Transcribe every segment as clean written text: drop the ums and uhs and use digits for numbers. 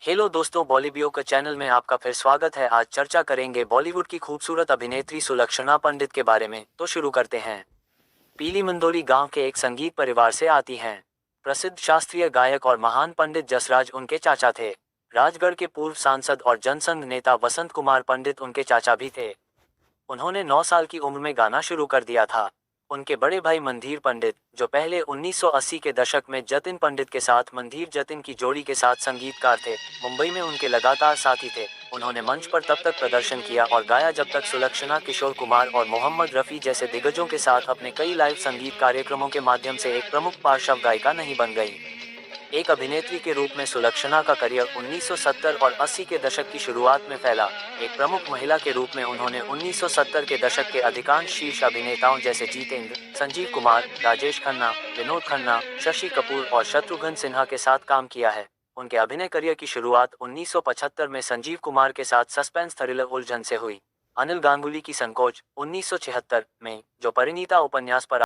Hello दोस्तों, बॉलीवुड का channel में आपका फिर स्वागत है। आज चर्चा करेंगे बॉलीवुड की खूबसूरत अभिनेत्री सुलक्षणा पंडित के बारे में। तो शुरू करते हैं। पीली मंदोली गांव के एक संगीत परिवार से आती हैं। प्रसिद्ध शास्त्रीय गायक और महान पंडित जसराज उनके चाचा थे। राजगढ़ के पूर्व सांसद और जनसंघ नेता वसंत कुमार पंडित उनके चाचा भी थे। उन्होंने 9 साल की उम्र में गाना शुरू कर दिया था। उनके बड़े भाई मंधीर पंडित, जो पहले 1980 के दशक में जतिन पंडित के साथ मंधीर जतिन की जोड़ी के साथ संगीतकार थे, मुंबई में उनके लगातार साथी थे। उन्होंने मंच पर तब तक प्रदर्शन किया और गाया जब तक सुलक्षणा किशोर कुमार और मोहम्मद रफ़ी जैसे दिग्गजों के साथ अपने कई लाइव संगीत कार्यक्रमों के माध्यम से एक प्रमुख पार्श्व गायिका नहीं बन गई। एक अभिनेत्री के रूप में सुलक्षणा का करियर 1970 और 80 के दशक की शुरुआत में फैला। एक प्रमुख महिला के रूप में उन्होंने 1970 के दशक के अधिकांश शीर्ष अभिनेताओं जैसे जीतेंद्र, संजीव कुमार, राजेश खन्ना, विनोद खन्ना, शशि कपूर और शत्रुघ्न सिन्हा के साथ काम किया है। उनके अभिनय करियर की शुरुआत 1975 में संजीव कुमार के साथ सस्पेंस थ्रिलर उलझन से हुई। अनिल गांगुली की संकोच 1976 में, जो परिणीता उपन्यास पर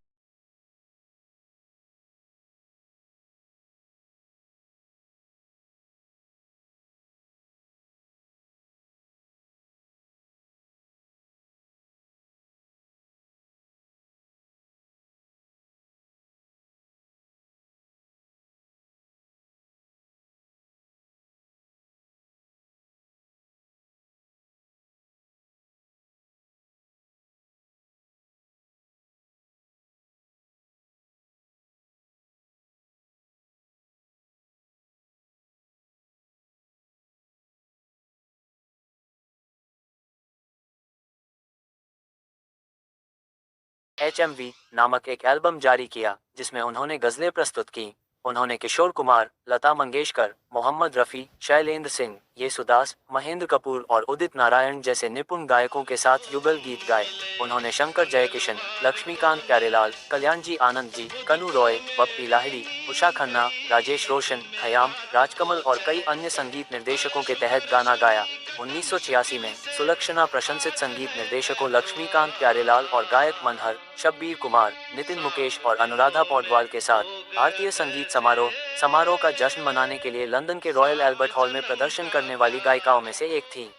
HMV नामक एक एल्बम जारी किया, जिसमें उन्होंने गजलें प्रस्तुत की। उन्होंने किशोर कुमार, लता मंगेशकर, मोहम्मद रफ़ी, शैलेंद्र सिंह, येसुदास, महेंद्र कपूर और उदित नारायण जैसे निपुण गायकों के साथ युगल गीत गाए। उन्होंने शंकर जयकिशन, लक्ष्मीकांत प्यारेलाल, कल्याणजी आनंद जी, कनु रॉय, बप्पी लाहिड़ी, उषा खन्ना, राजेश रोशन, खयाम, राजकमल और कई अन्य संगीत निर्देशकों के तहत गाना गाया। 1986 में सुलक्षणा प्रशंसित संगीत निर्देशकों लक्ष्मीकांत प्यारेलाल और गायक मनहर, शब्बीर कुमार, नितिन मुकेश और अनुराधा पौडवाल के साथ भारतीय संगीत समारोह समारोह का जश्न मनाने के लिए लंदन के रॉयल एल्बर्ट हॉल में प्रदर्शन करने वाली गायिकाओं में से एक थी।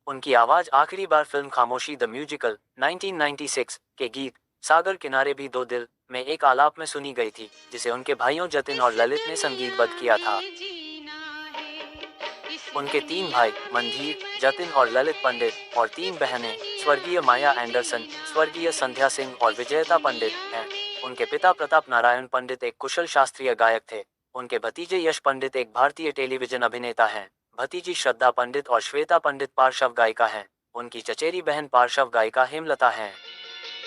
उनकी आवाज आखिरी बार फिल्म खामोशी द म्यूजिकल 1996 के गीत सागर किनारे भी दो दिल में एक आलाप में सुनी गई थी, जिसे उनके भाइयों जतिन और ललित ने संगीतबद्ध किया था। उनके 3 भाई मंधीर, जतिन और ललित पंडित और 3 बहनें स्वर्गीय माया एंडरसन, स्वर्गीय संध्या सिंह और विजयता पंडित हैं। उनके पिता प्रताप नारायण पंडित एक कुशल शास्त्रीय गायक थे। उनके भतीजे यश पंडित एक भारतीय टेलीविजन अभिनेता हैं। भतीजी श्रद्धा पंडित और श्वेता पंडित पार्श्व गायिका हैं। उनकी चचेरी बहन पार्श्व गायिका हेमलता हैं।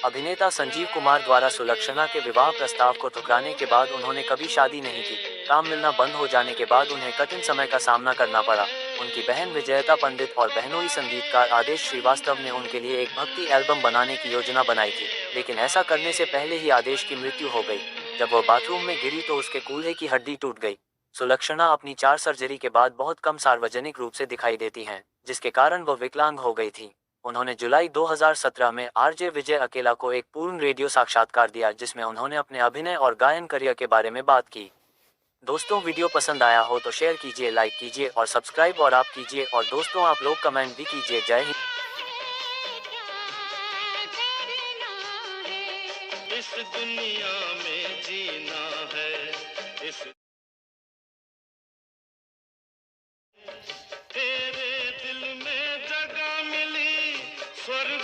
अभिनेता संजीव कुमार द्वारा सुलक्षणा के विवाह प्रस्ताव को ठुकराने के बाद उन्होंने कभी शादी नहीं की। काम मिलना बंद हो जाने के बाद उन्हें कठिन समय का सामना करना पड़ा। उनकी बहन विजयता पंडित और बहनोई संगीतकार आदेश श्रीवास्तव ने उनके लिए एक भक्ति एल्बम बनाने की योजना बनाई थी, लेकिन ऐसा करने से पहले ही आदेश की मृत्यु हो गई। जब वह बाथरूम में गिरी तो उसके कूल्हे की हड्डी टूट गई। सुलक्षणा अपनी 4 सर्जरी के बाद बहुत कम सार्वजनिक रूप से दिखाई देती हैं, जिसके कारण वह विकलांग हो गई थी। उन्होंने जुलाई 2017 में आरजे विजय अकेला को एक पूर्ण रेडियो साक्षात्कार दिया, जिसमें उन्होंने अपने अभिनय और गायन करियर के बारे में बात की। दोस्तों, वीडियो पसंद आया हो तो शेयर कीजिए, लाइक कीजिए और सब्सक्राइब और आप कीजिए, और दोस्तों आप लोग कमेंट भी कीजिए। जय हिंद। इस दुनिया में जीना है, इस तेरे दिल में जगह मिली स्वर्ग